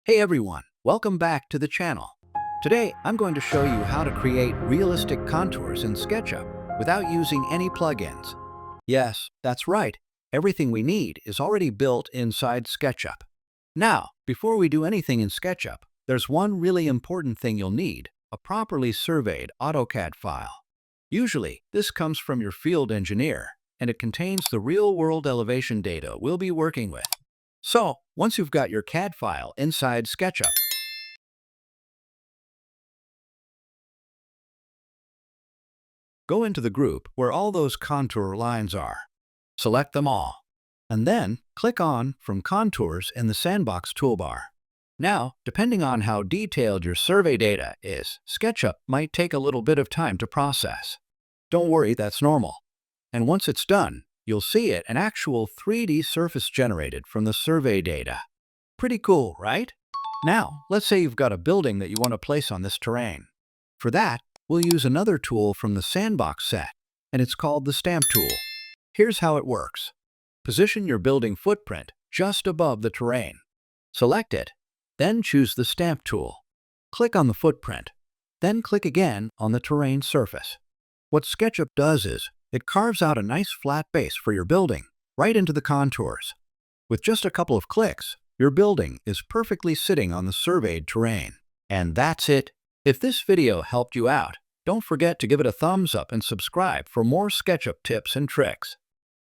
Hey everyone, welcome back to the channel. Today, I'm going to show you how to create realistic contours in SketchUp without using any plugins. Yes, that's right. Everything we need is already built inside SketchUp. Now, before we do anything in SketchUp, there's one really important thing you'll need: a properly surveyed AutoCAD file. Usually, this comes from your field engineer, and it contains the real-world elevation data we'll be working with. So, once you've got your CAD file inside SketchUp, go into the group where all those contour lines are. Select them all, and then click on From Contours in the Sandbox toolbar. Now, depending on how detailed your survey data is, SketchUp might take a little bit of time to process. Don't worry, that's normal. And once it's done, you'll see an actual 3D surface generated from the survey data. Pretty cool, right? Now, let's say you've got a building that you want to place on this terrain. For that, we'll use another tool from the Sandbox set, and it's called the Stamp tool. Here's how it works. Position your building footprint just above the terrain. Select it, then choose the Stamp tool. Click on the footprint, then click again on the terrain surface. What SketchUp does is, it carves out a nice flat base for your building, right into the contours. With just a couple of clicks, your building is perfectly sitting on the surveyed terrain. And that's it. If this video helped you out, don't forget to give it a thumbs up and subscribe for more SketchUp tips and tricks.